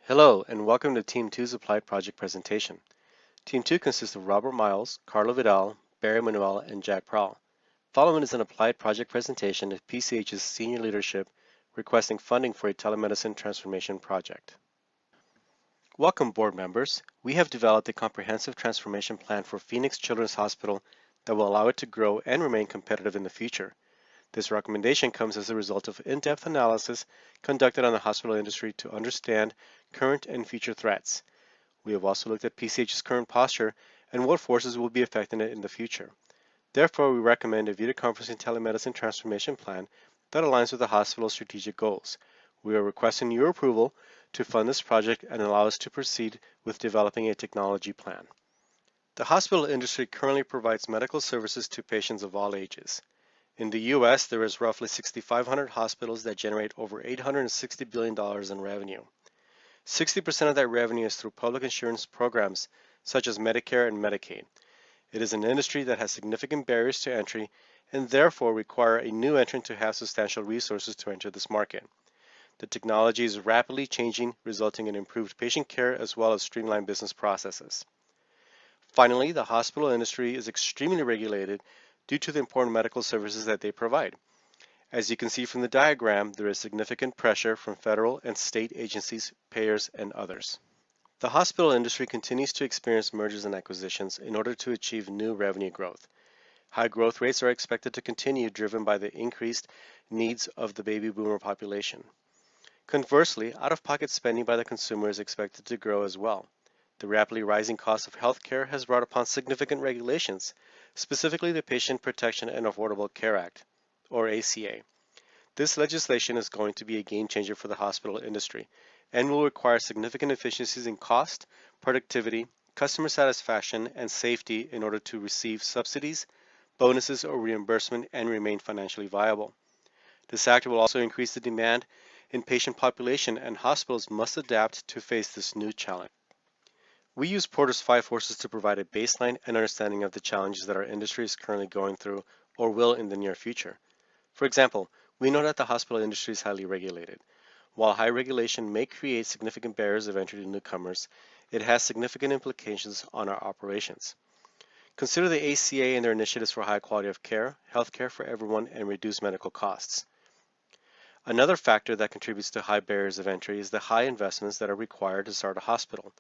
Hello, and welcome to Team 2's Applied Project presentation. Team 2 consists of Robert Miles, Carlo Vidal, Barry Manuel, and Jack Prowl. Following is an applied project presentation of PCH's senior leadership requesting funding for a telemedicine transformation project. Welcome, board members. We have developed a comprehensive transformation plan for Phoenix Children's Hospital that will allow it to grow and remain competitive in the future. This recommendation comes as a result of in-depth analysis conducted on the hospital industry to understand current and future threats. We have also looked at PCH's current posture and what forces will be affecting it in the future. Therefore, we recommend a video conferencing telemedicine transformation plan that aligns with the hospital's strategic goals. We are requesting your approval to fund this project and allow us to proceed with developing a technology plan. The hospital industry currently provides medical services to patients of all ages. In the U.S., there is roughly 6,500 hospitals that generate over $860 billion in revenue. 60% of that revenue is through public insurance programs such as Medicare and Medicaid. It is an industry that has significant barriers to entry and therefore require a new entrant to have substantial resources to enter this market. The technology is rapidly changing, resulting in improved patient care as well as streamlined business processes. Finally, the hospital industry is extremely regulated due to the important medical services that they provide. As you can see from the diagram, there is significant pressure from federal and state agencies, payers, and others. The hospital industry continues to experience mergers and acquisitions in order to achieve new revenue growth. High growth rates are expected to continue, driven by the increased needs of the baby boomer population. Conversely, out-of-pocket spending by the consumer is expected to grow as well. The rapidly rising cost of healthcare has brought upon significant regulations, specifically the Patient Protection and Affordable Care Act, or ACA. This legislation is going to be a game changer for the hospital industry and will require significant efficiencies in cost, productivity, customer satisfaction, and safety in order to receive subsidies, bonuses, or reimbursement and remain financially viable. This act will also increase the demand in patient population, and hospitals must adapt to face this new challenge. We use Porter's 5 forces to provide a baseline and understanding of the challenges that our industry is currently going through or will in the near future. For example, we know that the hospital industry is highly regulated. While high regulation may create significant barriers of entry to newcomers, it has significant implications on our operations. Consider the ACA and their initiatives for high quality of care, health care for everyone, and reduced medical costs. Another factor that contributes to high barriers of entry is the high investments that are required to start a hospital.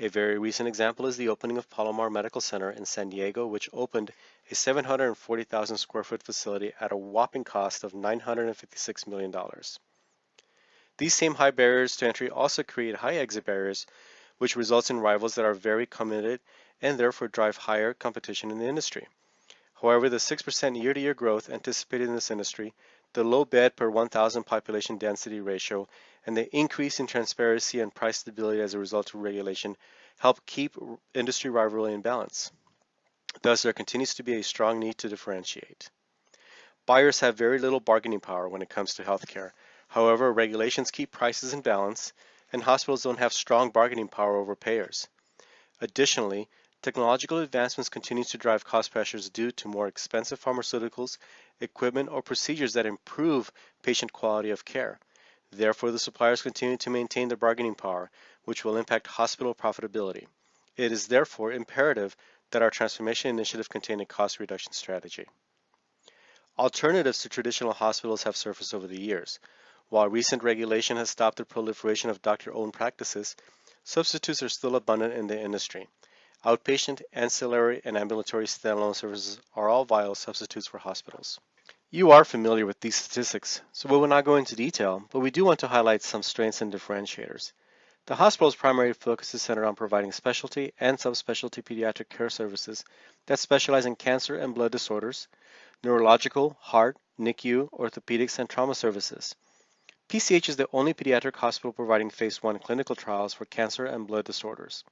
A very recent example is the opening of Palomar Medical Center in San Diego, which opened a 740,000 square foot facility at a whopping cost of $956 million. These same high barriers to entry also create high exit barriers, which results in rivals that are very committed and therefore drive higher competition in the industry. However, the 6% year-to-year growth anticipated in this industry, the low bed per 1,000 population density ratio, and the increase in transparency and price stability as a result of regulation help keep industry rivalry in balance. Thus, there continues to be a strong need to differentiate. Buyers have very little bargaining power when it comes to healthcare. However, regulations keep prices in balance, and hospitals don't have strong bargaining power over payers. Additionally, technological advancements continue to drive cost pressures due to more expensive pharmaceuticals, equipment, or procedures that improve patient quality of care. Therefore, the suppliers continue to maintain their bargaining power, which will impact hospital profitability. It is therefore imperative that our transformation initiative contain a cost reduction strategy. Alternatives to traditional hospitals have surfaced over the years. While recent regulation has stopped the proliferation of doctor-owned practices, substitutes are still abundant in the industry. Outpatient, ancillary, and ambulatory standalone services are all viable substitutes for hospitals. You are familiar with these statistics, so we will not go into detail, but we do want to highlight some strengths and differentiators. The hospital's primary focus is centered on providing specialty and subspecialty pediatric care services that specialize in cancer and blood disorders, neurological, heart, NICU, orthopedics, and trauma services. PCH is the only pediatric hospital providing phase 1 clinical trials for cancer and blood disorders.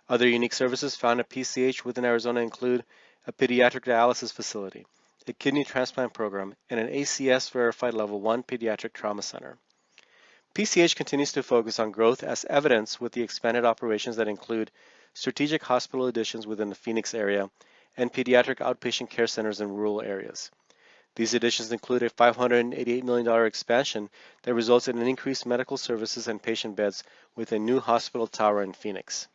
Other unique services found at PCH within Arizona include a pediatric dialysis facility, a kidney transplant program, and an ACS verified level 1 pediatric trauma center. PCH continues to focus on growth as evidenced with the expanded operations that include strategic hospital additions within the Phoenix area and pediatric outpatient care centers in rural areas. These additions include a $588 million expansion that results in an increased medical services and patient beds with a new hospital tower in Phoenix.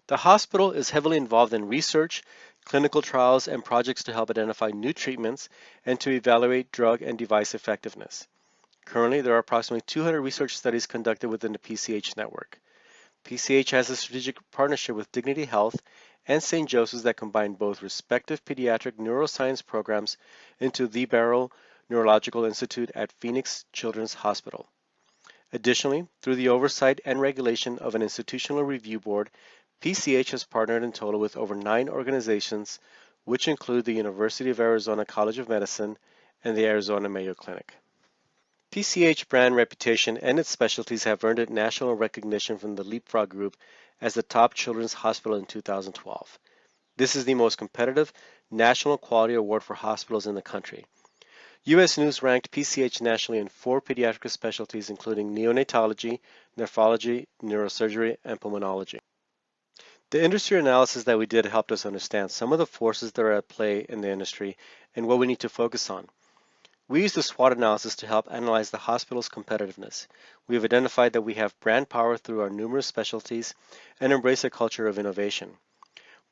The hospital is heavily involved in research, clinical trials, and projects to help identify new treatments and to evaluate drug and device effectiveness. Currently, there are approximately 200 research studies conducted within the PCH network. PCH has a strategic partnership with Dignity Health and St. Joseph's that combine both respective pediatric neuroscience programs into the Barrow Neurological Institute at Phoenix Children's Hospital. Additionally, through the oversight and regulation of an institutional review board, PCH has partnered in total with over 9 organizations, which include the University of Arizona College of Medicine and the Arizona Mayo Clinic. PCH brand reputation and its specialties have earned it national recognition from the Leapfrog Group as the top children's hospital in 2012. This is the most competitive national quality award for hospitals in the country. U.S. News ranked PCH nationally in 4 pediatric specialties, including neonatology, nephrology, neurosurgery, and pulmonology. The industry analysis that we did helped us understand some of the forces that are at play in the industry and what we need to focus on. We used the SWOT analysis to help analyze the hospital's competitiveness. We have identified that we have brand power through our numerous specialties and embrace a culture of innovation.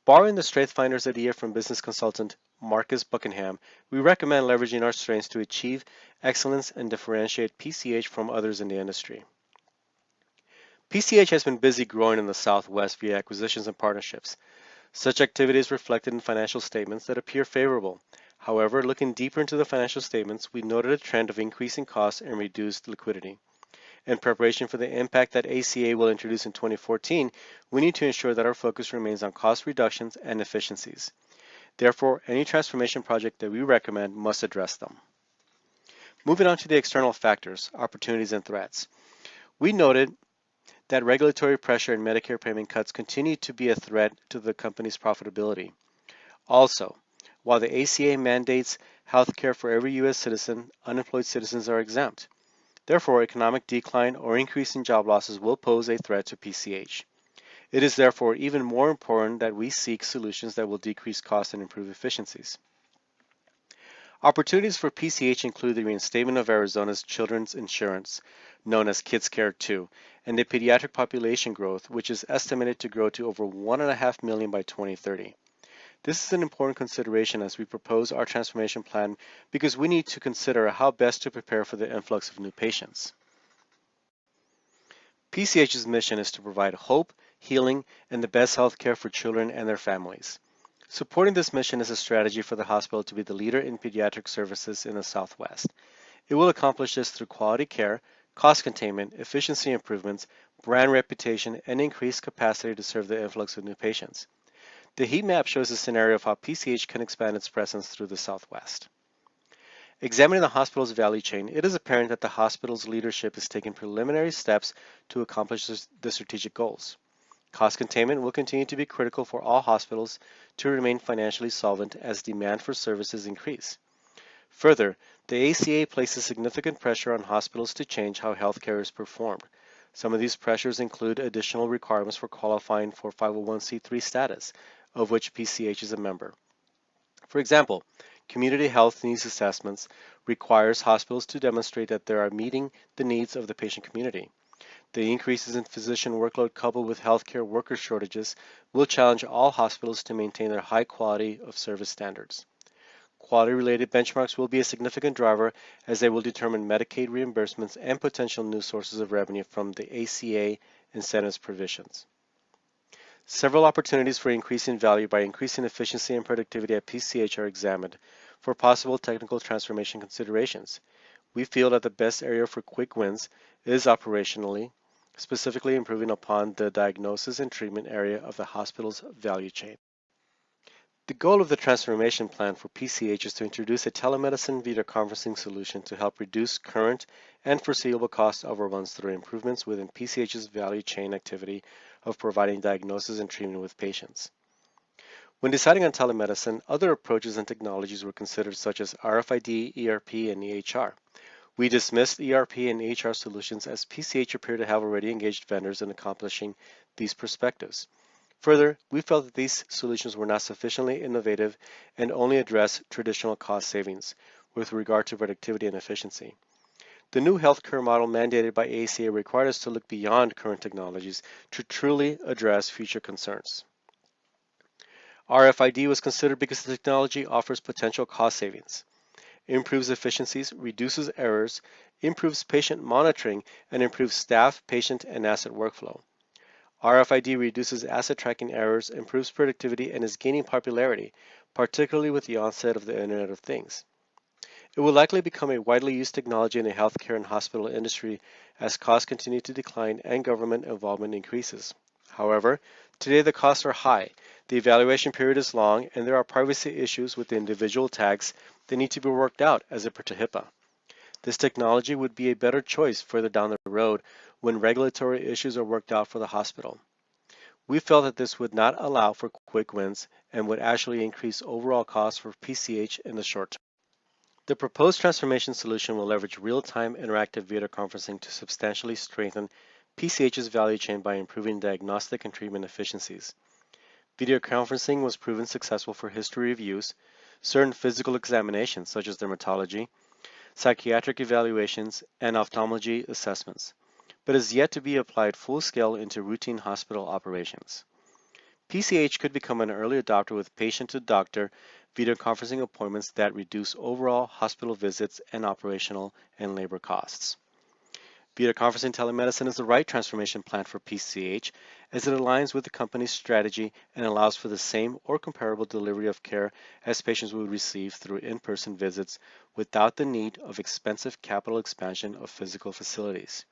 Borrowing the strength finders idea from business consultant Marcus Buckingham, we recommend leveraging our strengths to achieve excellence and differentiate PCH from others in the industry. PCH has been busy growing in the Southwest via acquisitions and partnerships. Such activity is reflected in financial statements that appear favorable. However, looking deeper into the financial statements, we noted a trend of increasing costs and reduced liquidity. In preparation for the impact that ACA will introduce in 2014, we need to ensure that our focus remains on cost reductions and efficiencies. Therefore, any transformation project that we recommend must address them. Moving on to the external factors, opportunities, and threats. We noted that regulatory pressure and Medicare payment cuts continue to be a threat to the company's profitability. Also, while the ACA mandates health care for every U.S. citizen, unemployed citizens are exempt. Therefore, economic decline or increase in job losses will pose a threat to PCH. It is therefore even more important that we seek solutions that will decrease costs and improve efficiencies. Opportunities for PCH include the reinstatement of Arizona's children's insurance, known as Kids Care II, and the pediatric population growth, which is estimated to grow to over 1.5 million by 2030. This is an important consideration as we propose our transformation plan because we need to consider how best to prepare for the influx of new patients. PCH's mission is to provide hope, healing, and the best health care for children and their families. Supporting this mission is a strategy for the hospital to be the leader in pediatric services in the Southwest. It will accomplish this through quality care, cost containment, efficiency improvements, brand reputation, and increased capacity to serve the influx of new patients. The heat map shows a scenario of how PCH can expand its presence through the Southwest. Examining the hospital's value chain, it is apparent that the hospital's leadership is taking preliminary steps to accomplish the strategic goals. Cost containment will continue to be critical for all hospitals to remain financially solvent as demand for services increase. Further, the ACA places significant pressure on hospitals to change how healthcare is performed. Some of these pressures include additional requirements for qualifying for 501c3 status, of which PCH is a member. For example, community health needs assessments requires hospitals to demonstrate that they are meeting the needs of the patient community. The increases in physician workload coupled with healthcare worker shortages will challenge all hospitals to maintain their high quality of service standards. Quality-related benchmarks will be a significant driver as they will determine Medicaid reimbursements and potential new sources of revenue from the ACA incentives provisions. Several opportunities for increasing value by increasing efficiency and productivity at PCH are examined for possible technical transformation considerations. We feel that the best area for quick wins is operationally, specifically improving upon the diagnosis and treatment area of the hospital's value chain. The goal of the transformation plan for PCH is to introduce a telemedicine video conferencing solution to help reduce current and foreseeable cost overruns through improvements within PCH's value chain activity of providing diagnosis and treatment with patients. When deciding on telemedicine, other approaches and technologies were considered such as RFID, ERP, and EHR. We dismissed ERP and EHR solutions as PCH appeared to have already engaged vendors in accomplishing these perspectives. Further, we felt that these solutions were not sufficiently innovative and only address traditional cost savings with regard to productivity and efficiency. The new healthcare model mandated by ACA required us to look beyond current technologies to truly address future concerns. RFID was considered because the technology offers potential cost savings, improves efficiencies, reduces errors, improves patient monitoring, and improves staff, patient, and asset workflow. RFID reduces asset tracking errors, improves productivity, and is gaining popularity, particularly with the onset of the Internet of Things. It will likely become a widely used technology in the healthcare and hospital industry as costs continue to decline and government involvement increases. However, today the costs are high, the evaluation period is long, and there are privacy issues with the individual tags that need to be worked out as it pertains to HIPAA. This technology would be a better choice further down the road when regulatory issues are worked out for the hospital. We felt that this would not allow for quick wins and would actually increase overall costs for PCH in the short term. The proposed transformation solution will leverage real-time interactive video conferencing to substantially strengthen PCH's value chain by improving diagnostic and treatment efficiencies. Video conferencing was proven successful for history reviews, certain physical examinations such as dermatology, psychiatric evaluations, and ophthalmology assessments, but is yet to be applied full-scale into routine hospital operations. PCH could become an early adopter with patient-to-doctor video conferencing appointments that reduce overall hospital visits and operational and labor costs. Video conferencing telemedicine is the right transformation plan for PCH as it aligns with the company's strategy and allows for the same or comparable delivery of care as patients would receive through in-person visits without the need of expensive capital expansion of physical facilities.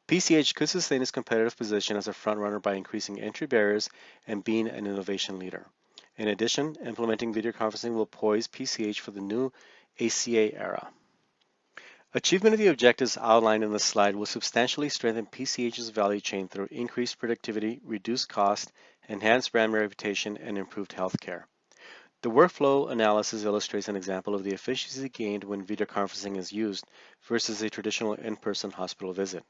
PCH could sustain its competitive position as a frontrunner by increasing entry barriers and being an innovation leader. In addition, implementing video conferencing will poise PCH for the new ACA era. Achievement of the objectives outlined in the slide will substantially strengthen PCH's value chain through increased productivity, reduced cost, enhanced brand reputation, and improved healthcare. The workflow analysis illustrates an example of the efficiency gained when video conferencing is used versus a traditional in-person hospital visit.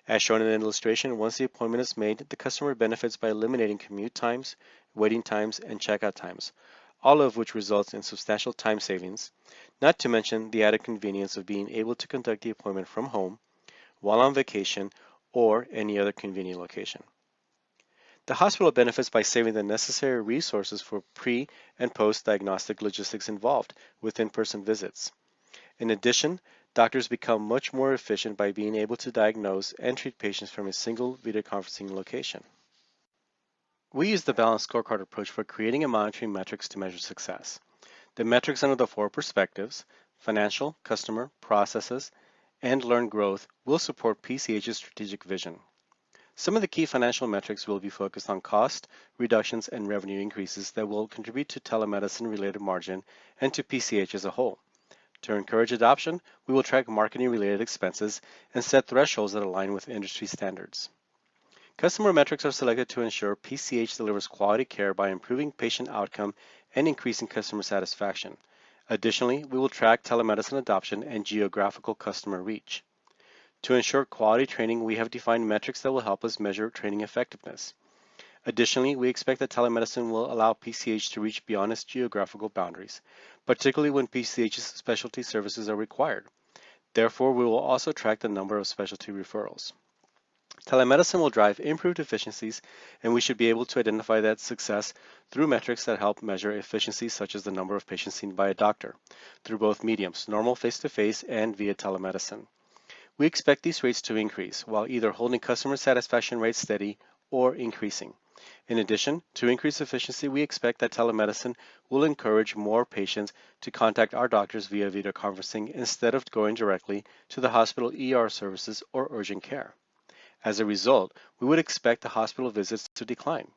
As shown in the illustration, once the appointment is made, the customer benefits by eliminating commute times, waiting times, and checkout times, all of which results in substantial time savings, not to mention the added convenience of being able to conduct the appointment from home, while on vacation, or any other convenient location. The hospital benefits by saving the necessary resources for pre- and post-diagnostic logistics involved with in-person visits. In addition, doctors become much more efficient by being able to diagnose and treat patients from a single video conferencing location. We use the balanced scorecard approach for creating and monitoring metrics to measure success. The metrics under the four perspectives, financial, customer, processes, and learned growth, will support PCH's strategic vision. Some of the key financial metrics will be focused on cost reductions and revenue increases that will contribute to telemedicine-related margin and to PCH as a whole. To encourage adoption, we will track marketing-related expenses and set thresholds that align with industry standards. Customer metrics are selected to ensure PCH delivers quality care by improving patient outcome and increasing customer satisfaction. Additionally, we will track telemedicine adoption and geographical customer reach. To ensure quality training, we have defined metrics that will help us measure training effectiveness. Additionally, we expect that telemedicine will allow PCH to reach beyond its geographical boundaries, particularly when PCH's specialty services are required. Therefore, we will also track the number of specialty referrals. Telemedicine will drive improved efficiencies, and we should be able to identify that success through metrics that help measure efficiency, such as the number of patients seen by a doctor, through both mediums, normal face-to-face and via telemedicine. We expect these rates to increase, while either holding customer satisfaction rates steady or increasing. In addition, to increase efficiency, we expect that telemedicine will encourage more patients to contact our doctors via video conferencing instead of going directly to the hospital ER services or urgent care. As a result, we would expect the hospital visits to decline.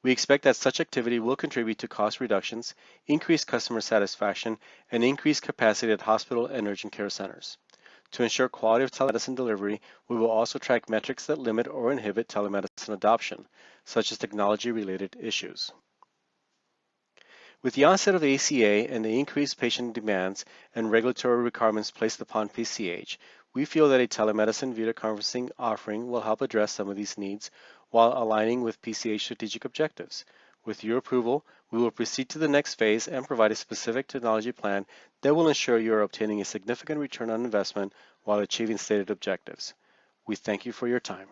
We expect that such activity will contribute to cost reductions, increase customer satisfaction, and increase capacity at hospital and urgent care centers. To ensure quality of telemedicine delivery, we will also track metrics that limit or inhibit telemedicine adoption, such as technology-related issues. With the onset of ACA and the increased patient demands and regulatory requirements placed upon PCH, we feel that a telemedicine video conferencing offering will help address some of these needs while aligning with PCH strategic objectives. With your approval, we will proceed to the next phase and provide a specific technology plan that will ensure you are obtaining a significant return on investment while achieving stated objectives. We thank you for your time.